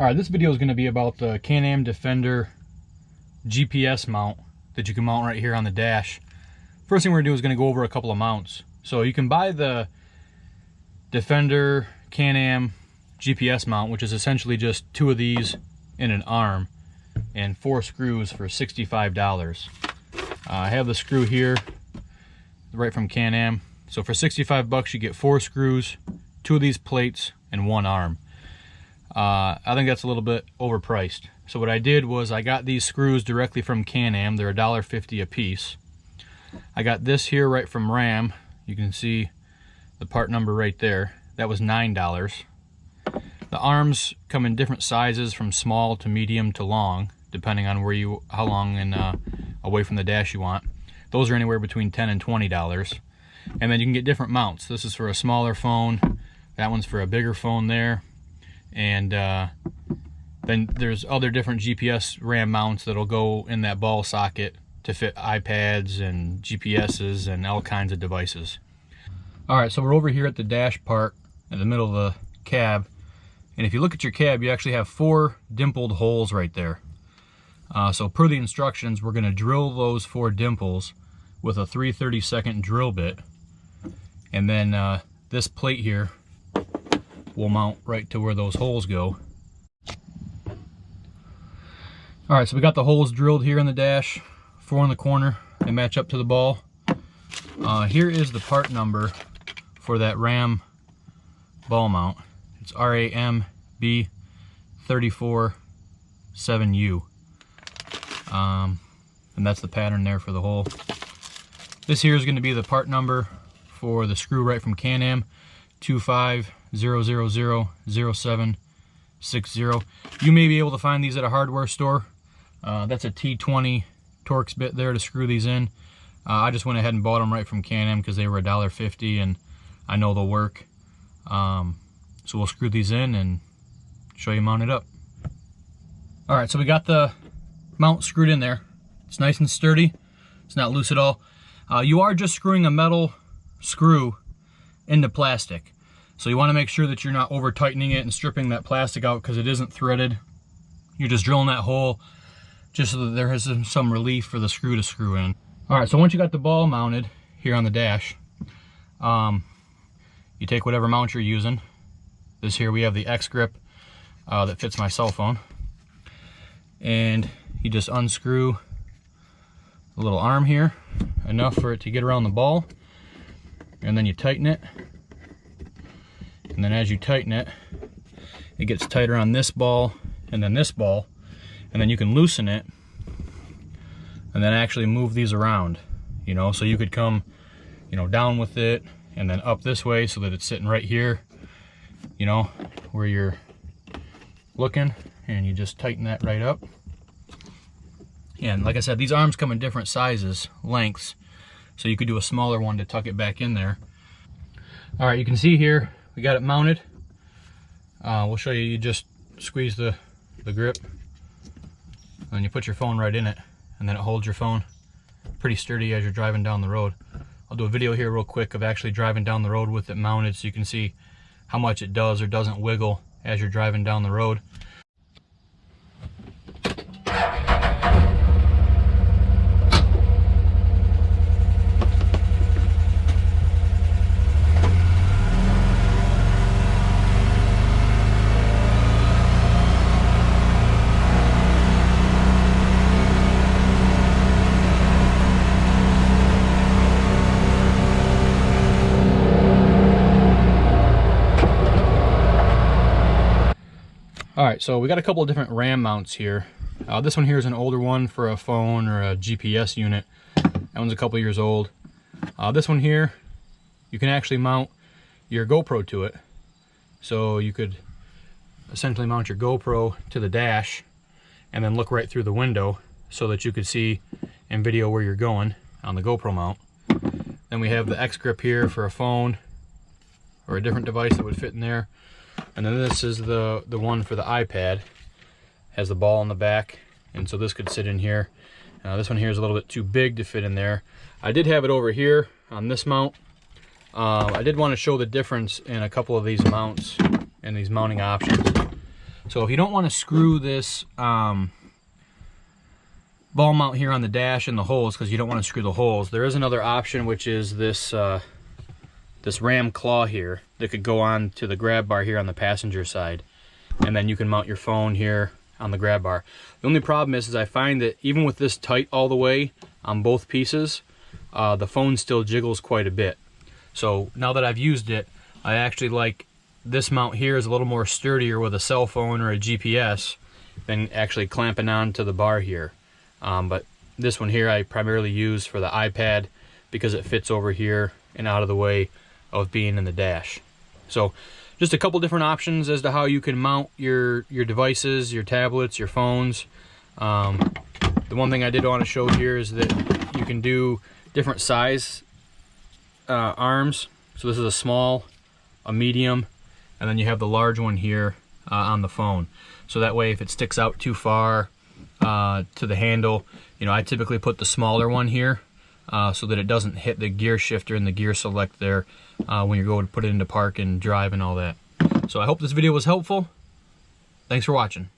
All right, this video is going to be about the Canam Defender GPS mount that you can mount right here on the dash. First thing we're going to do is going to go over a couple of mounts. So you can buy the Defender Canam GPS mount, which is essentially just two of these in an arm and 4 screws for $65. I have the screw here right from Canam. So for 65 bucks you get 4 screws, 2 of these plates, and 1 arm. I think that's a little bit overpriced. So what I did was I got these screws directly from Canam. They're $1.50 a piece. I got this here right from Ram. You can see the part number right there. That was $9. The arms come in different sizes from small to medium to long, depending on how long and away from the dash you want. Those are anywhere between $10 and $20. And then you can get different mounts. This is for a smaller phone. That one's for a bigger phone there. And then there's other different GPS RAM mounts that'll go in that ball socket to fit iPads and GPSs and all kinds of devices. Alright, so we're over here at the dash part in the middle of the cab. And if you look at your cab, you actually have 4 dimpled holes right there. So per the instructions, we're going to drill those 4 dimples with a 3/32 drill bit. And then this plate here will mount right to where those holes go. Alright, so we got the holes drilled here in the dash, 4 in the corner. They match up to the ball. Here is the part number for that Ram ball mount. It's RAM B347U. And that's the pattern there for the hole. This here is going to be the part number for the screw right from Canam, 250000760. You may be able to find these at a hardware store. That's a T20 Torx bit there to screw these in. I just went ahead and bought them right from Canam because they were $1.50 and I know they'll work. So we'll screw these in and show you mount it up. Alright, so we got the mount screwed in there. It's nice and sturdy. It's not loose at all. You are just screwing a metal screw into plastic. So you want to make sure that you're not over tightening it and stripping that plastic out because it isn't threaded. You're just drilling that hole just so that there is some relief for the screw to screw in. Alright, so once you got the ball mounted here on the dash, you take whatever mount you're using. This here we have the X grip that fits my cell phone. And you just unscrew the little arm here, enough for it to get around the ball. And then you tighten it. And then as you tighten it, it gets tighter on this ball and then this ball. And then you can loosen it and then actually move these around, you know, so you could come, you know, down with it and then up this way so that it's sitting right here, you know, where you're looking, and you just tighten that right up. And like I said, these arms come in different sizes, lengths, so you could do a smaller one to tuck it back in there. All right, you can see here we got it mounted. We'll show you. You just squeeze the grip and you put your phone right in it, and then it holds your phone pretty sturdy as you're driving down the road. I'll do a video here real quick of actually driving down the road with it mounted so you can see how much it does or doesn't wiggle as you're driving down the road. Alright, so we got a couple of different RAM mounts here. This one here is an older one for a phone or a GPS unit. That one's a couple years old. This one here, you can actually mount your GoPro to it. So you could essentially mount your GoPro to the dash and then look right through the window so that you could see and video where you're going on the GoPro mount. Then we have the X grip here for a phone or a different device that would fit in there. And then this is the one for the iPad. Has the ball on the back, and so this could sit in here. This one here is a little bit too big to fit in there. I did have it over here on this mount. I did want to show the difference in a couple of these mounts and these mounting options. So if you don't want to screw this ball mount here on the dash in the holes, because you don't want to screw the holes, there is another option, which is this this ram claw here that could go on to the grab bar here on the passenger side, and then you can mount your phone here on the grab bar. The only problem is I find that even with this tight all the way on both pieces, the phone still jiggles quite a bit. So now that I've used it, I actually like this mount here is a little more sturdier with a cell phone or a GPS than actually clamping on to the bar here. But this one here I primarily use for the iPad because it fits over here and out of the way of being in the dash. So just a couple different options as to how you can mount your devices, your tablets, your phones. The one thing I did want to show here is that you can do different size arms. So this is a small, a medium, and then you have the large one here on the phone. So that way if it sticks out too far to the handle, you know, I typically put the smaller one here so that it doesn't hit the gear shifter and the gear select there when you're going to put it into park and drive and all that. So I hope this video was helpful. Thanks for watching.